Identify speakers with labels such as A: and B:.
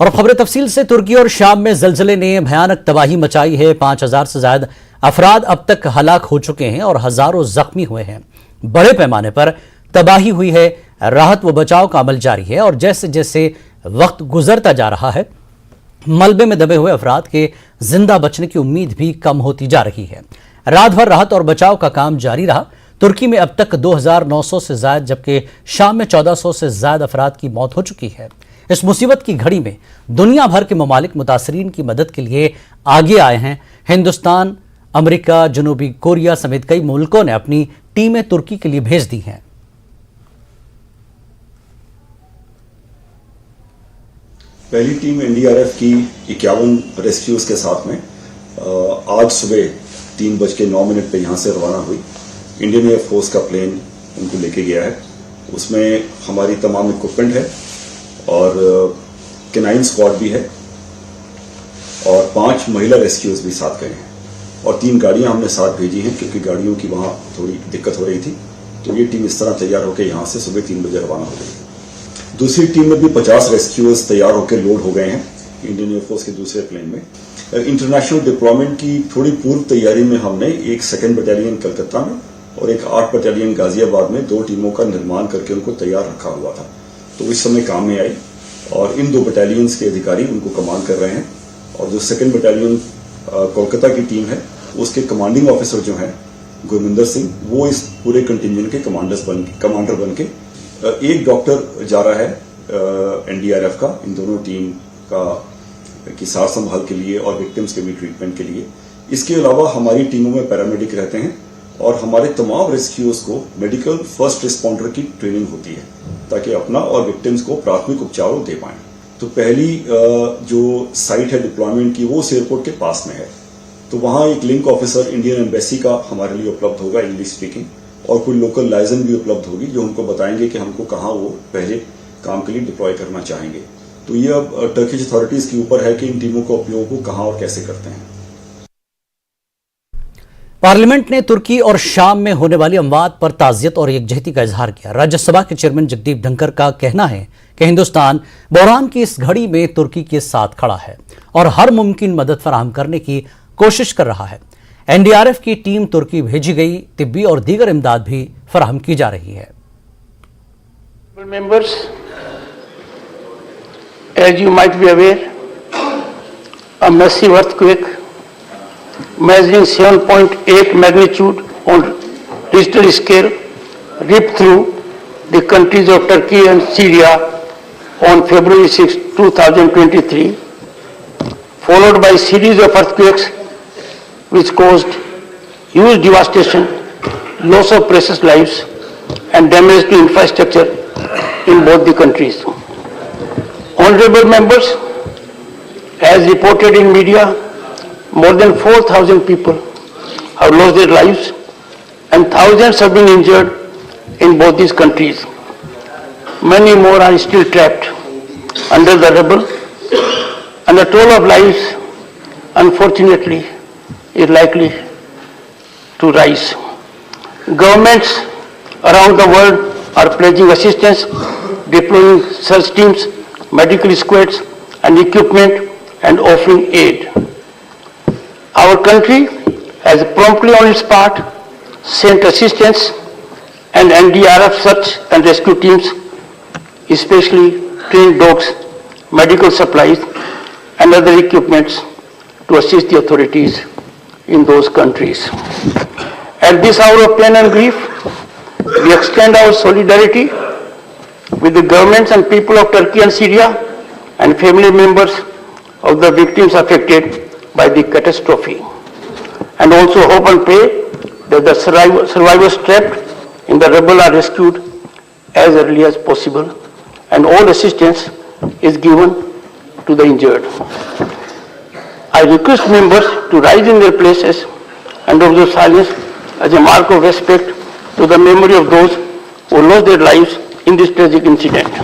A: और खबर तफसील से तुर्की और शाम में जलजले ने भयानक तबाही मचाई है। 5000 से ज्यादा अफराद अब तक हलाक हो चुके हैं और हजारों जख्मी हुए हैं। बड़े पैमाने पर तबाही हुई है। राहत व बचाव का अमल जारी है और जैसे जैसे वक्त गुजरता जा रहा है, मलबे में दबे हुए अफराद के जिंदा बचने की उम्मीद भी कम होती जा रही है। रात भर राहत और बचाव का काम जारी रहा। तुर्की में अब तक 2900 से ज्यादा जबकि शाम में 1400 से ज्यादा अफराद की मौत हो चुकी है। इस मुसीबत की घड़ी में दुनिया भर के ममालिक मुतासरीन की मदद के लिए आगे आए हैं। हिंदुस्तान, अमेरिका, जनूबी कोरिया समेत कई मुल्कों ने अपनी टीमें तुर्की के लिए भेज दी हैं।
B: पहली टीम एनडीआरएफ की 51 रेस्क्यूज के साथ में आज सुबह 3:09 पे यहां से रवाना हुई। इंडियन एयरफोर्स का प्लेन उनको लेके गया है। उसमें हमारी तमाम इक्विपमेंट है और केनाइन स्क्वाड भी है और 5 महिला रेस्क्यूज भी साथ गए हैं और 3 गाड़ियां हमने साथ भेजी हैं क्योंकि गाड़ियों की वहां थोड़ी दिक्कत हो रही थी। तो ये टीम इस तरह तैयार होकर यहां से सुबह 3 बजे रवाना हो गई। दूसरी टीम में भी 50 रेस्क्यूअर्स तैयार होकर लोड हो गए हैं इंडियन एयरफोर्स के दूसरे प्लेन में। इंटरनेशनल डिप्लॉयमेंट की थोड़ी पूर्व तैयारी में हमने एक 2nd बटालियन कलकत्ता में और एक 8 बटालियन गाजियाबाद में 2 टीमों का निर्माण करके उनको तैयार रखा हुआ था। तो इस समय काम में आई और इन 2 बटालियंस के अधिकारी उनको कमांड कर रहे हैं और जो 2nd बटालियन कोलकाता की टीम है उसके कमांडिंग ऑफिसर जो हैं गुरमिंदर सिंह, वो इस पूरे कंटिंजेंट के कमांडर बन के एक डॉक्टर जा रहा है एनडीआरएफ का इन दोनों टीम की सार संभाल के लिए और विक्टिम्स के भी ट्रीटमेंट के लिए। इसके अलावा हमारी टीमों में पैरामेडिक रहते हैं और हमारे तमाम रेस्क्यूअर्स को मेडिकल फर्स्ट रिस्पॉन्डर की ट्रेनिंग होती है ताकि अपना और विक्टिम्स को प्राथमिक उपचार दे पाएं। तो पहली जो साइट है डिप्लॉयमेंट की वो उस एयरपोर्ट के पास में है। तो वहां एक लिंक ऑफिसर इंडियन एम्बेसी का हमारे लिए उपलब्ध होगा, इंग्लिश स्पीकिंग, और कोई लोकल लाइजन भी उपलब्ध होगी जो उनको बताएंगे कि हमको कहाँ वो पहले काम के लिए डिप्लॉय करना चाहेंगे। तो ये अब टर्किश अथॉरिटीज के ऊपर है कि इन टीमों का उपयोग वो कहाँ और कैसे करते हैं।
A: पार्लियामेंट ने तुर्की और शाम में होने वाली अमवात पर ताज़ियत और यकजहती का इजहार किया। राज्यसभा के चेयरमैन जगदीप धनखड़ का कहना है कि हिंदुस्तान बहरान की इस घड़ी में तुर्की के साथ खड़ा है और हर मुमकिन मदद फराहम करने की कोशिश कर रहा है। एनडीआरएफ की टीम तुर्की भेजी गई, तिब्बी और दीगर इमदाद भी फराहम की जा रही है।
C: Members, as you might be aware, a massive earthquake measuring 7.8 magnitude on Richter scale ripped through the countries of Turkey and Syria on February 6, 2023, followed by a series of earthquakes which caused huge devastation, loss of precious lives, and damage to infrastructure in both the countries. Honorable members, as reported in media, more than 4,000 people have lost their lives and thousands have been injured in both these countries. Many more are still trapped under the rubble, and the toll of lives, unfortunately, is likely to rise. Governments around the world are pledging assistance, deploying search teams, medical squads and equipment, and offering aid. Our country has promptly on its part sent assistance and NDRF search and rescue teams, especially trained dogs, medical supplies and other equipments to assist the authorities in those countries. At this hour of pain and grief, we extend our solidarity with the governments and people of Turkey and Syria and family members of the victims affected by the catastrophe, and also hope and pray that the survivors trapped in the rubble are rescued as early as possible and all assistance is given to the injured. I request members to rise in their places and observe silence as a mark of respect to the memory of those who lost their lives in this tragic incident.